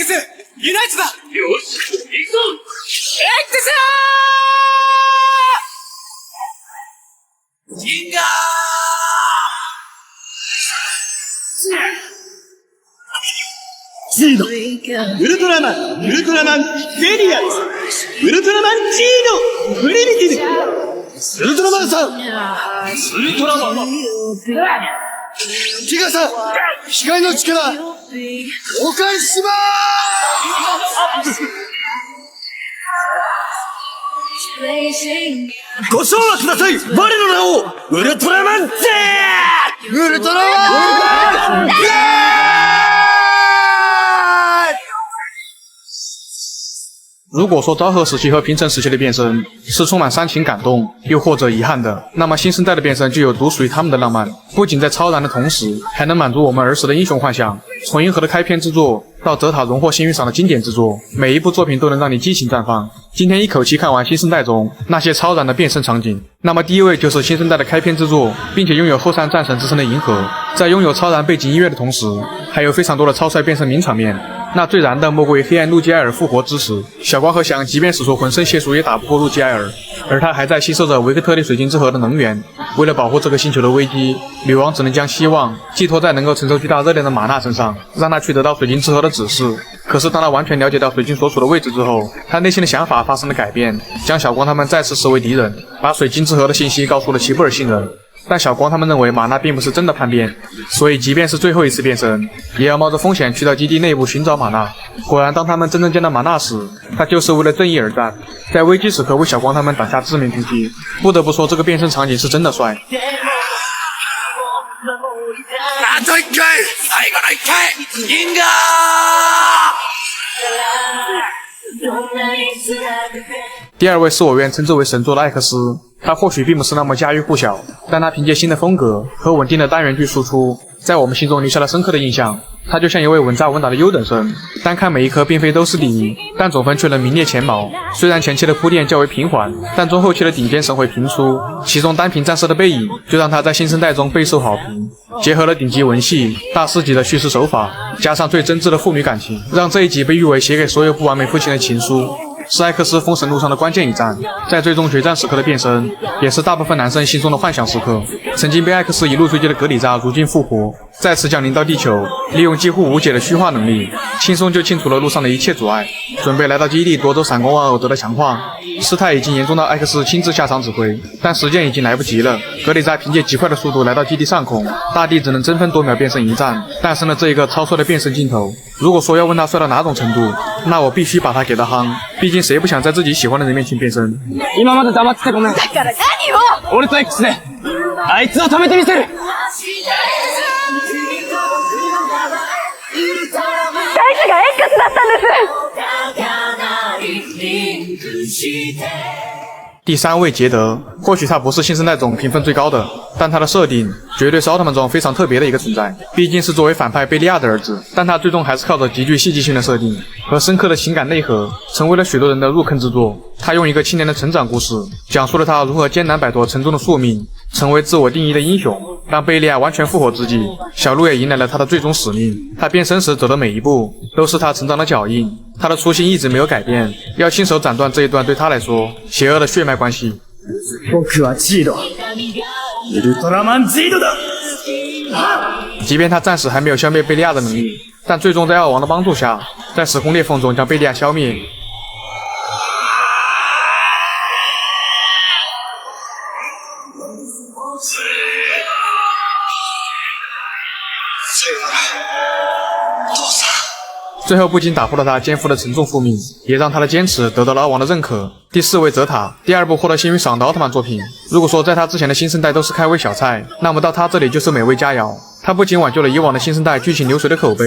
X ユナイトだ。よし、行くぞ。 X 銀河ジーノ、ウルトラマン、ベリアス、ウルトラマンジーノ、プリミティブ、ウルトラマンさん、ウルトラマン、ギガさん、光の力、お返ししまーす。ご唱和ください、我の名を、ウルトラマンゼー、ウルトラマンゼー。如果说昭和时期和平成时期的变身是充满煽情感动，又或者遗憾的，那么新生代的变身就有独属于他们的浪漫，不仅在超燃的同时，还能满足我们儿时的英雄幻想。从银河的开篇之作到泽塔荣获星域赏的经典之作，每一部作品都能让你激情绽放。今天一口气看完新生代中那些超燃的变身场景，那么第一位就是新生代的开篇之作，并且拥有后山战神之称的银河。在拥有超燃背景音乐的同时，还有非常多的超帅变身名场面。那最燃的莫过于黑暗路基埃尔复活之时，小光和翔即便使出浑身解数也打不过路基埃尔，而他还在吸收着维克特利水晶之核的能源。为了保护这个星球的危机，女王只能将希望寄托在能够承受巨大热量的玛娜身上，让她去得到水晶之核的指示。可是当她完全了解到水晶所处的位置之后，她内心的想法发生了改变，将小光他们再次视为敌人，把水晶之核的信息告诉了齐布尔星人。但小光他们认为玛娜并不是真的叛变，所以即便是最后一次变身，也要冒着风险去到基地内部寻找玛娜。果然，当他们真正见到玛娜时，她就是为了正义而战，在危机时刻为小光他们挡下致命攻击。不得不说，这个变身场景是真的帅。あと一回、最後の一回、銀河第二位是我愿称之为神作的艾克斯，他或许并不是那么家喻户晓，但他凭借新的风格和稳定的单元剧输出，在我们心中留下了深刻的印象。他就像一位稳扎稳打的优等生，单看每一科并非都是第一，但总分却能名列前茅。虽然前期的铺垫较为平缓，但中后期的顶尖神会频出，其中单凭战士的背影就让他在新生代中备受好评。结合了顶级文戏、大师级的叙事手法，加上最真挚的父女感情，让这一集被誉为写给所有不完美父亲的情书。是艾克斯封神路上的关键一战，在最终决战时刻的变身，也是大部分男生心中的幻想时刻。曾经被艾克斯一路追击的格里扎如今复活，再次降临到地球，利用几乎无解的虚化能力，轻松就清除了路上的一切阻碍，准备来到基地夺走闪光王偶得的强化。事态已经严重到艾克斯亲自下场指挥，但时间已经来不及了。格里扎凭借极快的速度来到基地上空，大地只能争分夺秒变身一战，诞生了这一个超帅的变身镜头。如果说要问他帅到哪种程度，那我必须把他给到夯，毕竟谁不想在自己喜欢的人面前变身。今まで黙っててごめん。だから何を？俺と X であいつを止めてみせる。大事が X だったんです。第三位杰德，或许他不是新生代中评分最高的，但他的设定绝对是奥特曼中非常特别的一个存在。毕竟是作为反派贝利亚的儿子，但他最终还是靠着极具戏剧性的设定和深刻的情感内核，成为了许多人的入坑之作。他用一个青年的成长故事，讲述了他如何艰难摆脱沉重的宿命，成为自我定义的英雄。当贝利亚完全复活之际，小鹿也迎来了他的最终使命。他变身时走的每一步，都是他成长的脚印。他的初心一直没有改变，要亲手斩断这一段对他来说邪恶的血脉关系。僕はジード、ウルトラマンジードだ。即便他暂时还没有消灭贝利亚的能力，但最终在奥王的帮助下，在时空裂缝中将贝利亚消灭。最后不仅打破了他肩负的沉重负命，也让他的坚持得到了奥王的认可。第四位泽塔，第二部获得星域赏的奥特曼作品。如果说在他之前的新生代都是开胃小菜，那么到他这里就是美味佳肴。他不仅挽救了以往的新生代剧情流水的口碑，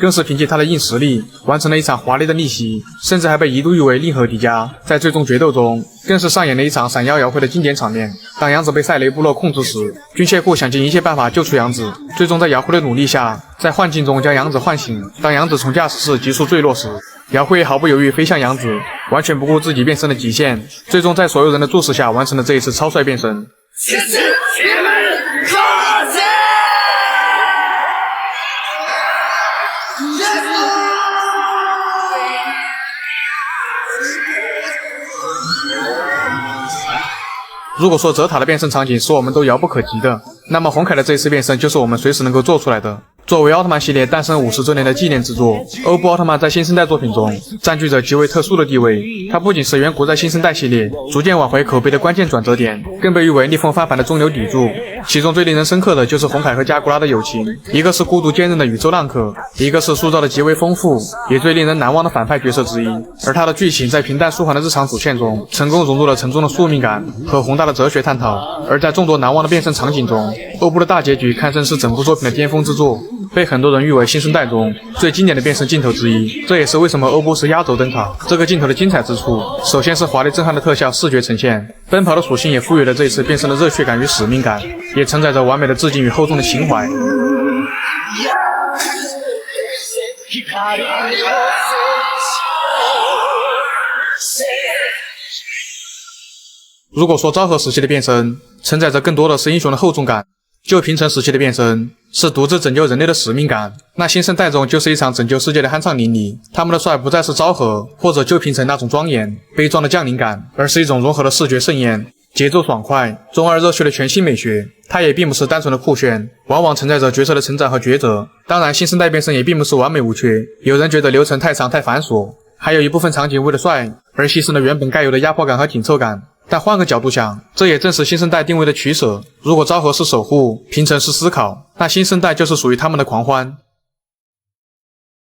更是凭借他的硬实力完成了一场华丽的逆袭，甚至还被一度誉为令和迪迦。在最终决斗中，更是上演了一场闪耀摇辉的经典场面。当杨子被赛雷部落控制时，军械库想尽一切办法救出杨子，最终在摇辉的努力下，在幻境中将杨子唤醒。当杨子从驾驶室急速坠落时，姚辉毫不犹豫飞向杨子，完全不顾自己变身的极限，最终在所有人的注视下完成了这一次超帅变身。如果说泽塔的变身场景是我们都遥不可及的，那么红凯的这一次变身就是我们随时能够做出来的。作为奥特曼系列诞生50周年的纪念之作，欧布奥特曼在新生代作品中占据着极为特殊的地位。它不仅是远古在新生代系列逐渐挽回口碑的关键转折点，更被誉为逆风翻盘的中流砥柱。其中最令人深刻的就是红凯和加古拉的友情，一个是孤独坚韧的宇宙浪客，一个是塑造的极为丰富也最令人难忘的反派角色之一。而他的剧情在平淡舒缓的日常主线中，成功融入了沉重的宿命感和宏大的哲学探讨。而在众多难忘的变身场景中，欧布的大结局堪称是整部作品的巅峰之作，被很多人誉为新生代中最经典的变身镜头之一。这也是为什么欧布是压轴登场。这个镜头的精彩之处，首先是华丽震撼的特效视觉呈现，奔跑的属性也赋予了这一次变身的热血感与使命感，也承载着完美的致敬与厚重的情怀。如果说昭和时期的变身承载着更多的是英雄的厚重感，旧平成时期的变身是独自拯救人类的使命感，那新生代中就是一场拯救世界的酣畅淋漓。他们的帅不再是昭和或者旧平成那种庄严悲壮的降临感，而是一种融合的视觉盛宴，节奏爽快中二热血的全新美学。它也并不是单纯的酷炫，往往承载着角色的成长和抉择。当然新生代变身也并不是完美无缺，有人觉得流程太长太繁琐，还有一部分场景为了帅而牺牲了原本该有的压迫感和紧凑感。但换个角度想，这也正是新生代定位的取舍。如果昭和是守护，平成是思考，那新生代就是属于他们的狂欢。